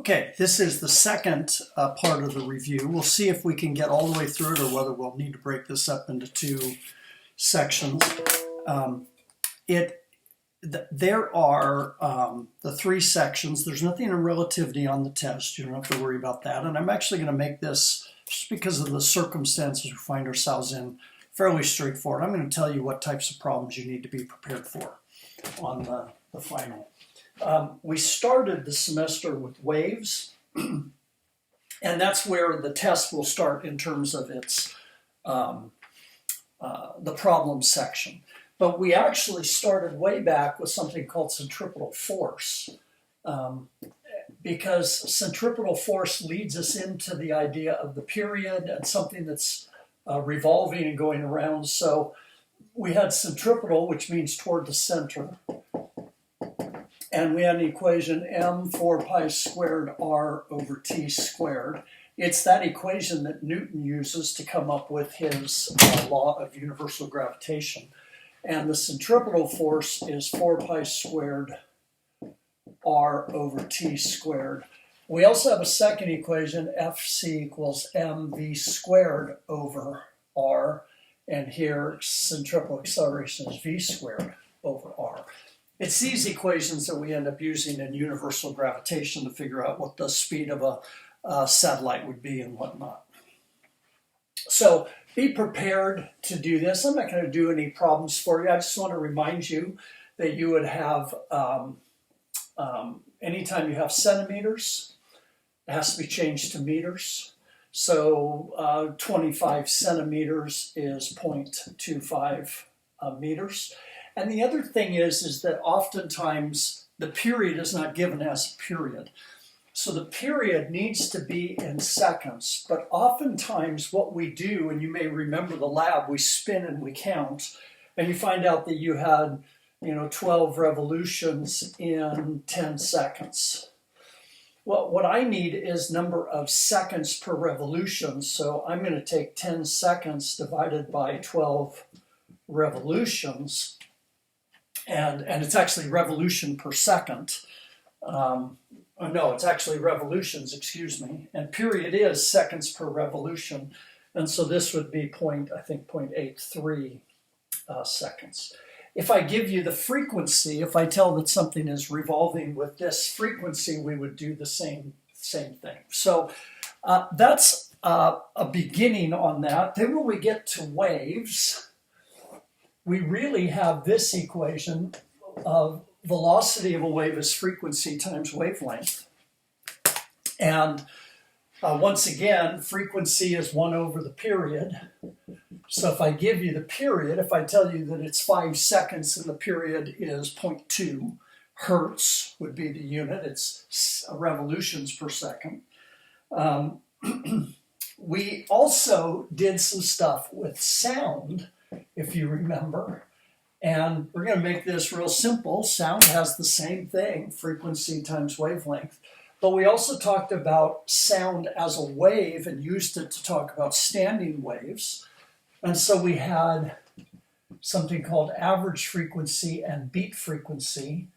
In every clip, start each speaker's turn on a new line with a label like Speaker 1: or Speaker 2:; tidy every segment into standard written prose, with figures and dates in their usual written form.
Speaker 1: Okay, this is the second part of the review. We'll see if we can get all the way through it or whether we'll need to break this up into two sections. There are the three sections. There's nothing in relativity on the test. You don't have to worry about that. And I'm actually going to make this, just because of the circumstances we find ourselves in, fairly straightforward. I'm going to tell you what types of problems you need to be prepared for on the final. We started the semester with waves, and that's where the test will start in terms of its the problem section. But we actually started way back with something called centripetal force, because centripetal force leads us into the idea of the period and something that's revolving and going around. So we had centripetal, which means toward the center. And we had an equation m 4 pi squared r over t squared. It's that equation that Newton uses to come up with his law of universal gravitation. And the centripetal force is 4 pi squared r over t squared. We also have a second equation, Fc equals mv squared over r. And here centripetal acceleration is v squared over r. It's these equations that we end up using in universal gravitation to figure out what the speed of a satellite would be and whatnot. So be prepared to do this. I'm not going to do any problems for you. I just want to remind you that you would have, anytime you have centimeters, it has to be changed to meters. So 25 centimeters is 0.25 meters. And the other thing is that oftentimes the period is not given as a period. So the period needs to be in seconds. But oftentimes what we do, and you may remember the lab, we spin and we count, and you find out that you had 12 revolutions in 10 seconds. Well, what I need is number of seconds per revolution. So I'm going to take 10 seconds divided by 12 revolutions. And it's actually revolution per second. No, it's actually revolutions, excuse me. And period is seconds per revolution. And so this would be 0.83 seconds. If I give you the frequency, if I tell that something is revolving with this frequency, we would do the same thing. So that's a beginning on that. Then when we get to waves, we really have this equation of velocity of a wave is frequency times wavelength. And once again, frequency is 1 over the period. So if I give you the period, if I tell you that it's 5 seconds and the period is 0.2 hertz would be the unit, it's revolutions per second. We also did some stuff with sound, if you remember. And we're going to make this real simple. Sound has the same thing, frequency times wavelength. But we also talked about sound as a wave and used it to talk about standing waves. And so we had something called average frequency and beat frequency.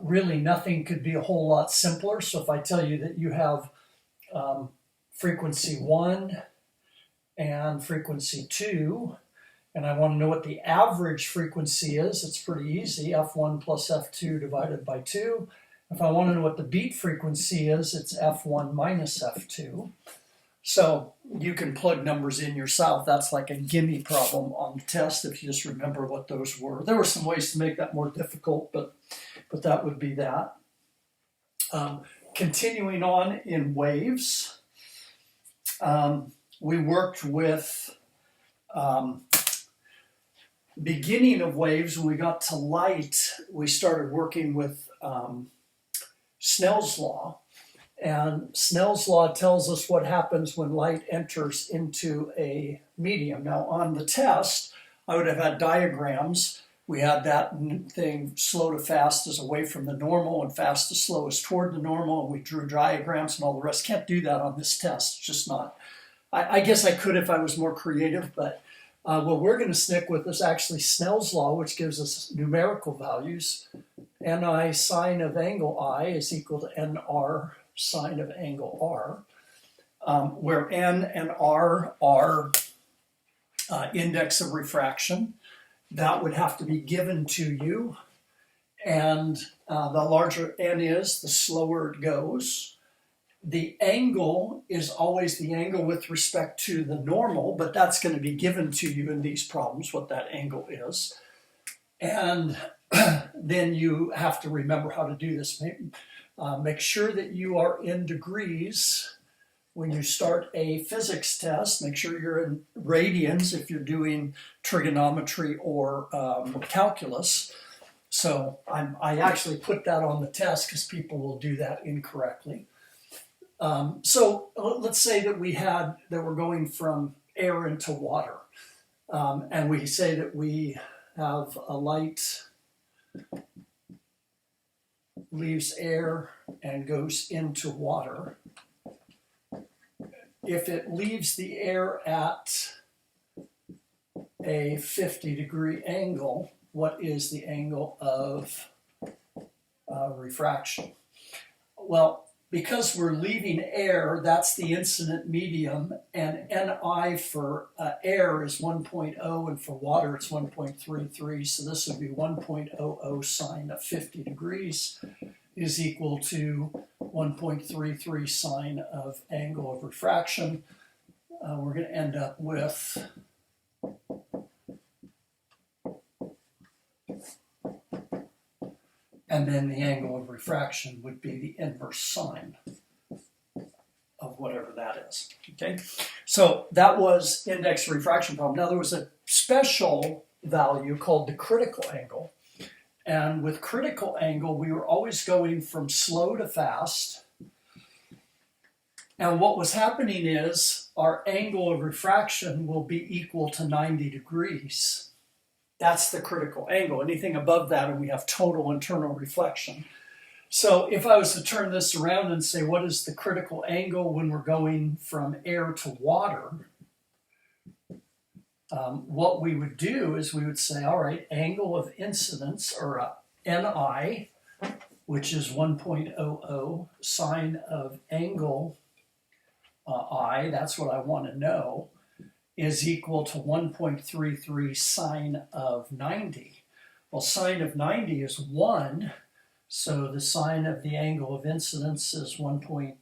Speaker 1: Really, nothing could be a whole lot simpler. So if I tell you that you have frequency 1 and frequency 2, and I want to know what the average frequency is, it's pretty easy, F1 plus F2 divided by 2. If I want to know what the beat frequency is, it's F1 minus F2. So you can plug numbers in yourself. That's like a gimme problem on the test if you just remember what those were. There were some ways to make that more difficult, but that would be that. Continuing on in waves, we worked with beginning of waves. When we got to light, we started working with Snell's law. And Snell's law tells us what happens when light enters into a medium. Now on the test, I would have had diagrams. We had that thing slow to fast is away from the normal and fast to slow is toward the normal. And we drew diagrams and all the rest. Can't do that on this test. It's just not. I guess I could if I was more creative, but what we're going to stick with is actually Snell's law, which gives us numerical values. Ni sine of angle I is equal to Nr sine of angle R, where N and R are index of refraction. That would have to be given to you, and the larger N is, the slower it goes. The angle is always the angle with respect to the normal, but that's going to be given to you in these problems, what that angle is. And then you have to remember how to do this. Make sure that you are in degrees when you start a physics test. Make sure you're in radians if you're doing trigonometry or calculus. So I actually put that on the test because people will do that incorrectly. So let's say that we're going from air into water, and we say that we have a light leaves air and goes into water. If it leaves the air at a 50-degree angle, what is the angle of refraction? Well, because we're leaving air, that's the incident medium, and Ni for air is 1.0, and for water it's 1.33, so this would be 1.00 sine of 50 degrees is equal to 1.33 sine of angle of refraction. We're going to end up with and then the angle of refraction would be the inverse sine of whatever that is. Okay, so that was index refraction problem. Now there was a special value called the critical angle. And with critical angle, we were always going from slow to fast. And what was happening is our angle of refraction will be equal to 90 degrees. That's the critical angle. Anything above that, and we have total internal reflection. So if I was to turn this around and say, what is the critical angle when we're going from air to water? What we would do is we would say, all right, angle of incidence, or Ni, which is 1.00 sine of angle I, that's what I want to know, is equal to 1.33 sine of 90. Well, sine of 90 is 1, so the sine of the angle of incidence is 1.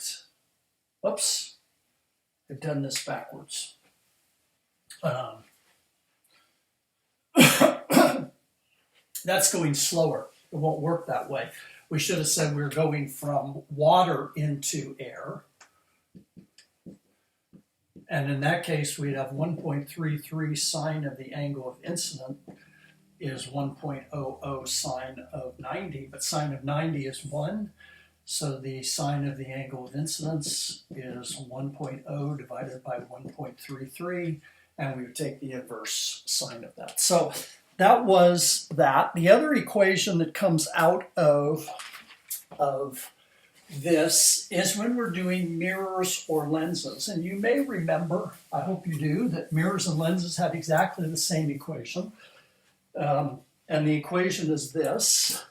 Speaker 1: Oops, I've done this backwards. That's going slower. It won't work that way. We should have said we're going from water into air. And in that case, we'd have 1.33 sine of the angle of incident is 1.00 sine of 90. But sine of 90 is 1. So the sine of the angle of incidence is 1.0 divided by 1.33. And we would take the inverse sine of that. So that was that. The other equation that comes out of this is when we're doing mirrors or lenses. And you may remember, I hope you do, that mirrors and lenses have exactly the same equation. And the equation is this.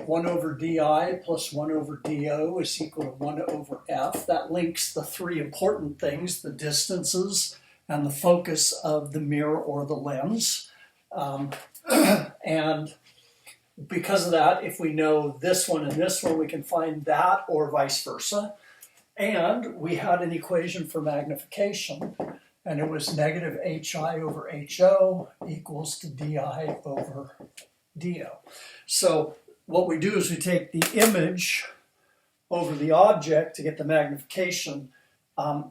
Speaker 1: 1 over di plus 1 over do is equal to 1 over f. That links the three important things, the distances and the focus of the mirror or the lens. And because of that, if we know this one and this one, we can find that or vice versa. And we had an equation for magnification, and it was negative hi over ho equals to di over do. So what we do is we take the image over the object to get the magnification. A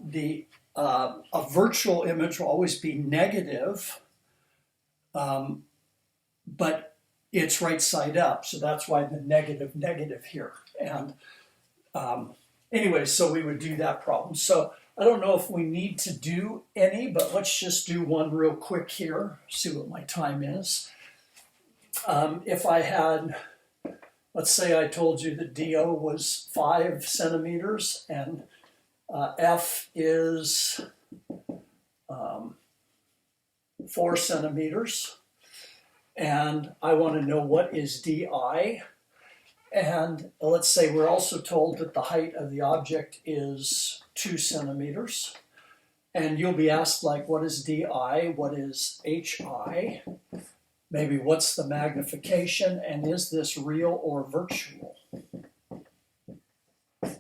Speaker 1: virtual image will always be negative, but it's right side up, so that's why the negative here. And anyway, so we would do that problem. So I don't know if we need to do any, but let's just do one real quick here, see what my time is. If I had, let's say I told you that DO was 5 centimeters and F is 4 centimeters, and I want to know what is DI, And let's say we're also told that the height of the object is 2 centimeters. And you'll be asked, like, what is DI? What is HI? Maybe what's the magnification? And is this real or virtual? All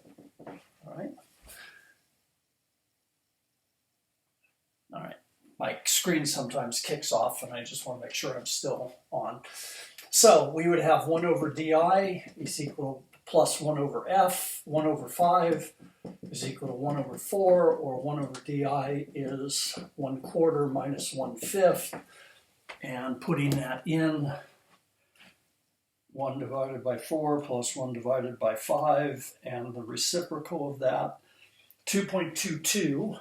Speaker 1: right. All right. My screen sometimes kicks off, and I just want to make sure I'm still on. So we would have 1 over DI is equal to plus 1 over F. 1 over 5 is equal to 1 over 4, or 1 over DI is 1/4 minus 1/5. And putting that in, 1 divided by 4 plus 1 divided by 5, and the reciprocal of that, 2.22.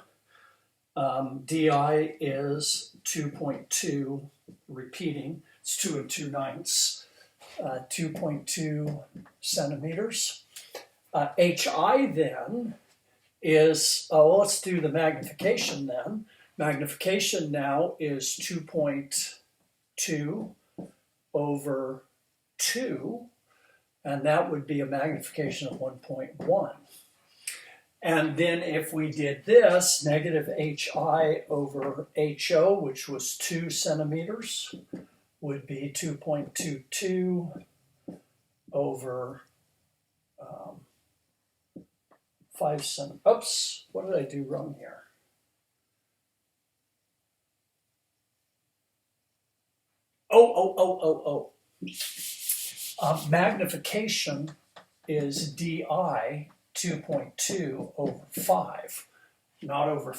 Speaker 1: DI is 2.2, repeating, it's 2 2/9, 2.2 centimeters. HI then is, well, let's do the magnification then. Magnification now is 2.2 over 2, and that would be a magnification of 1.1. And then if we did this, negative HI over HO, which was 2 centimeters, would be 2.22 over 5 centimeters. Oops, what did I do wrong here? Magnification is DI 2.2 over 5, not over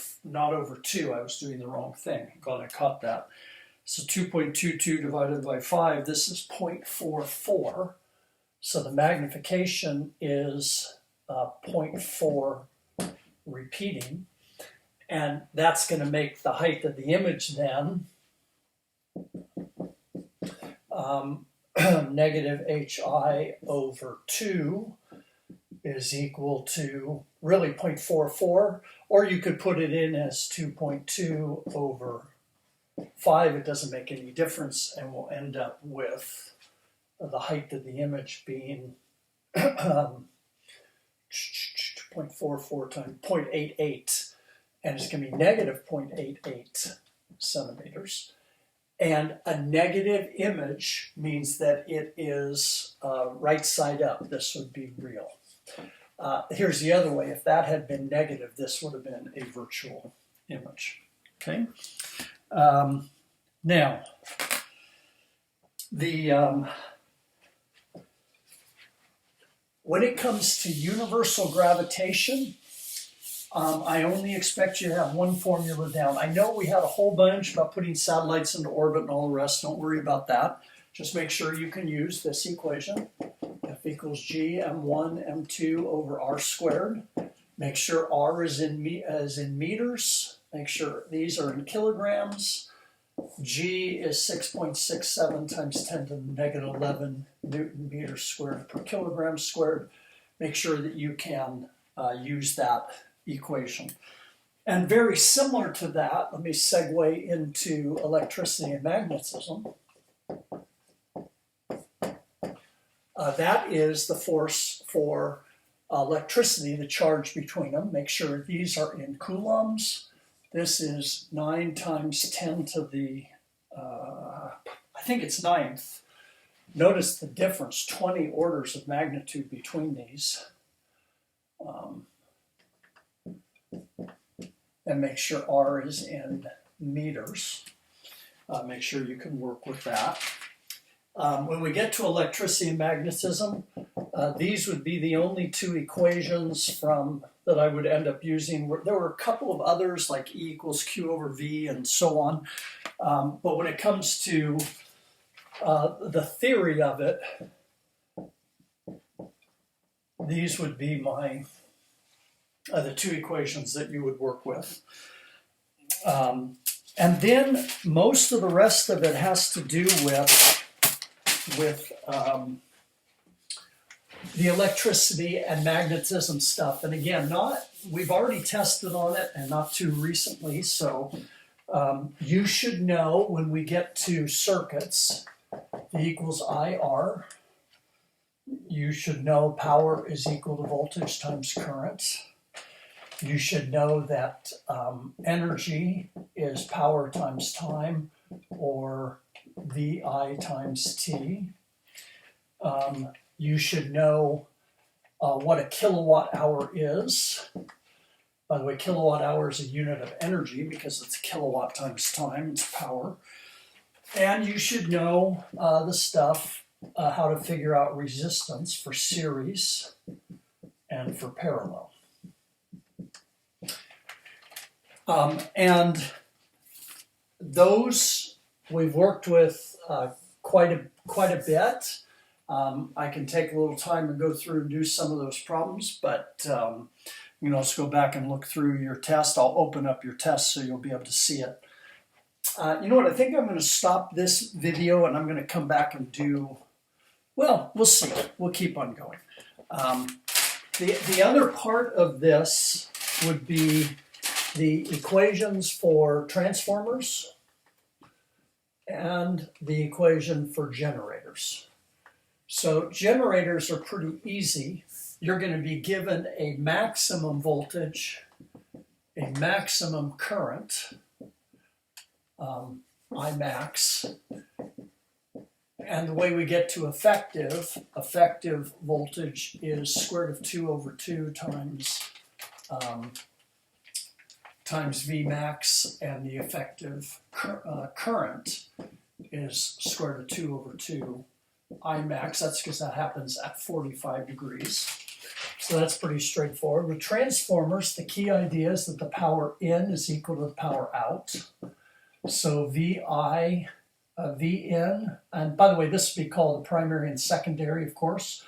Speaker 1: 2. I was doing the wrong thing. I'm glad I caught that. So 2.22 divided by 5, this is 0.44. So the magnification is 0.4 repeating. And that's going to make the height of the image then negative HI over 2 is equal to really 0.44, or you could put it in as 2.2 over 5. It doesn't make any difference, and we'll end up with the height of the image being 2.44 times 0.88, and it's going to be negative 0.88 centimeters. And a negative image means that it is right side up. This would be real. Here's the other way. If that had been negative, this would have been a virtual image. Okay. Now, when it comes to universal gravitation, I only expect you to have one formula down. I know we had a whole bunch about putting satellites into orbit and all the rest. Don't worry about that. Just make sure you can use this equation. F equals G m1 m2 over r squared. Make sure r is in meters. Make sure these are in kilograms. G is 6.67 times 10 to the negative 11 Newton meters squared per kilogram squared. Make sure that you can use that equation. And very similar to that, let me segue into electricity and magnetism. That is the force for electricity, the charge between them. Make sure these are in coulombs. This is 9 times 10 to the, I think it's 9th. Notice the difference, 20 orders of magnitude between these. And make sure R is in meters. Make sure you can work with that. When we get to electricity and magnetism, these would be the only two equations that I would end up using. There were a couple of others like E equals Q over V and so on. But when it comes to the theory of it, these would be the two equations that you would work with. And then most of the rest of it has to do with the electricity and magnetism stuff. And again, we've already tested on it and not too recently, so you should know when we get to circuits, V equals IR. You should know power is equal to voltage times current. You should know that energy is power times time, or VI times T. You should know what a kilowatt hour is. By the way, kilowatt hour is a unit of energy because it's kilowatt times time, it's power. And you should know the stuff, how to figure out resistance for series and for parallel. And those we've worked with quite a bit. I can take a little time and go through and do some of those problems, but let's go back and look through your test. I'll open up your test so you'll be able to see it. You know what, I think I'm going to stop this video and I'm going to come back and do, well, we'll see. We'll keep on going. The other part of this would be the equations for transformers and the equation for generators. So generators are pretty easy. You're going to be given a maximum voltage, a maximum current, Imax, and the way we get to effective voltage is square root of 2 over 2 times Vmax, and the effective current is square root of 2 over 2 Imax. That's because that happens at 45 degrees. So that's pretty straightforward. With transformers, the key idea is that the power in is equal to the power out. So VI, Vin, and by the way, this would be called the primary and secondary, of course.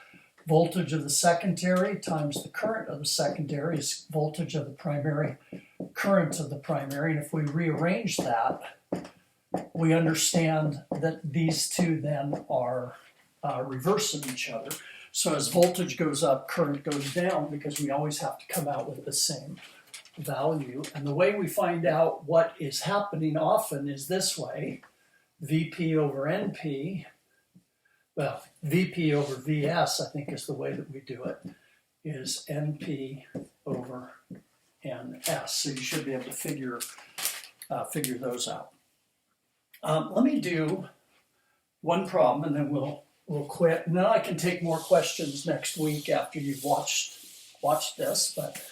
Speaker 1: Voltage of the secondary times the current of the secondary is voltage of the primary, current of the primary. And if we rearrange that, we understand that these two then are reverse of each other. So as voltage goes up, current goes down, because we always have to come out with the same value. And the way we find out what is happening often is this way. Vp over Np, well, Vp over Vs, I think is the way that we do it, is Np over Ns. So you should be able to figure those out. Let me do one problem and then we'll quit. And then I can take more questions next week after you've watched this. But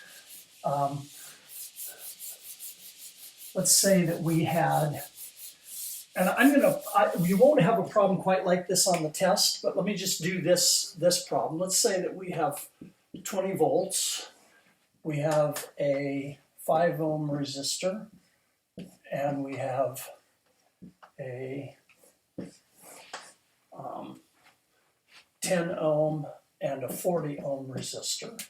Speaker 1: let's say that we had, and you won't have a problem quite like this on the test, but let me just do this problem. Let's say that we have 20 volts, we have a 5 ohm resistor, and we have a 10 ohm and a 40 ohm resistor.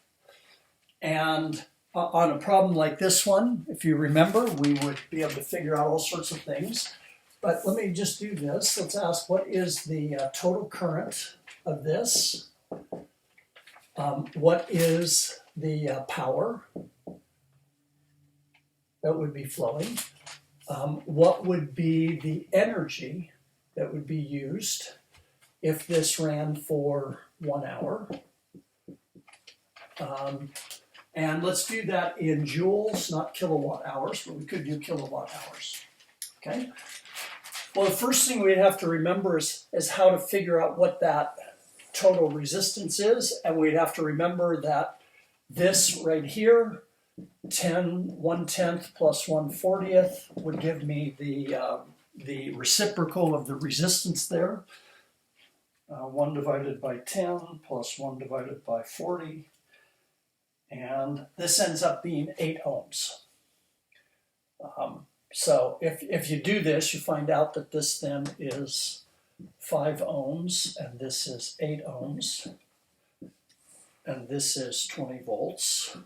Speaker 1: And on a problem like this one, if you remember, we would be able to figure out all sorts of things. But let me just do this. Let's ask, what is the total current of this? What is the power that would be flowing? What would be the energy that would be used if this ran for 1 hour? And let's do that in joules, not kilowatt hours, but we could do kilowatt hours. Okay? Well, the first thing we'd have to remember is how to figure out what that total resistance is, and we'd have to remember that this right here, 1/10 plus 1/40 would give me the reciprocal of the resistance there. 1 divided by 10 plus 1 divided by 40. And this ends up being 8 ohms. So if you do this, you find out that this then is 5 ohms, and this is 8 ohms, and this is 20 volts.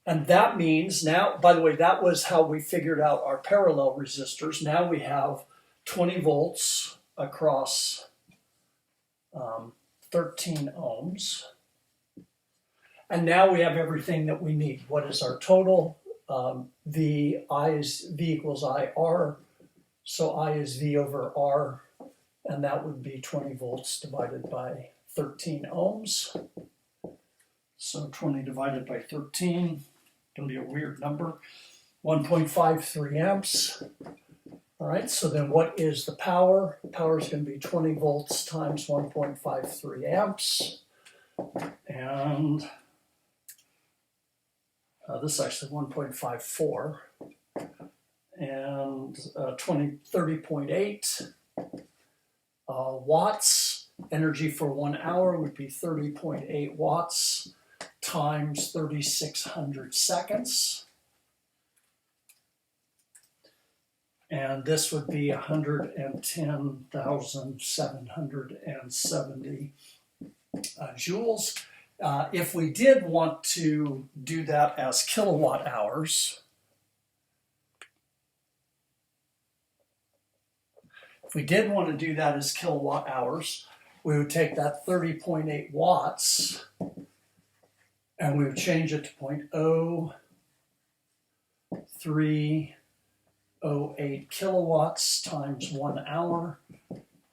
Speaker 1: And that means now, by the way, that was how we figured out our parallel resistors. Now we have 20 volts across 13 ohms. And now we have everything that we need. What is our total? V equals IR, so I is V over R, and that would be 20 volts divided by 13 ohms. So 20 divided by 13, going to be a weird number. 1.53 amps. All right, so then what is the power? The power is going to be 20 volts times 1.53 amps. And this is actually 1.54. And 30.8 watts. Energy for 1 hour would be 30.8 watts times 3,600 seconds. And this would be 110,770 joules. If we did want to do that as kilowatt hours, we would take that 30.8 watts and we would change it to 0.0308 kilowatts times 1 hour,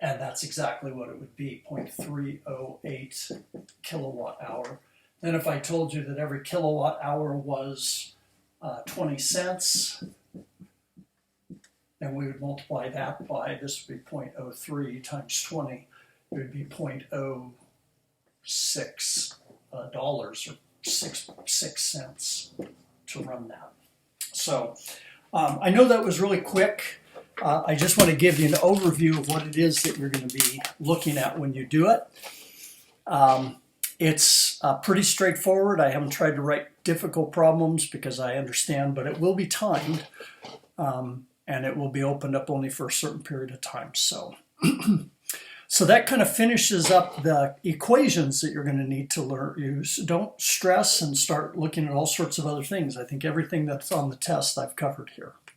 Speaker 1: and that's exactly what it would be, 0.308 kilowatt hour. Then if I told you that every kilowatt hour was 20 cents, then we would multiply that by, this would be 0.03 times 20, it would be $0.06 or 6 cents to run that. So I know that was really quick. I just want to give you an overview of what it is that you're going to be looking at when you do it. It's pretty straightforward. I haven't tried to write difficult problems because I understand, but it will be timed, and it will be opened up only for a certain period of time. So, so that kind of finishes up the equations that you're going to need to use. Don't stress and start looking at all sorts of other things. I think everything that's on the test I've covered here.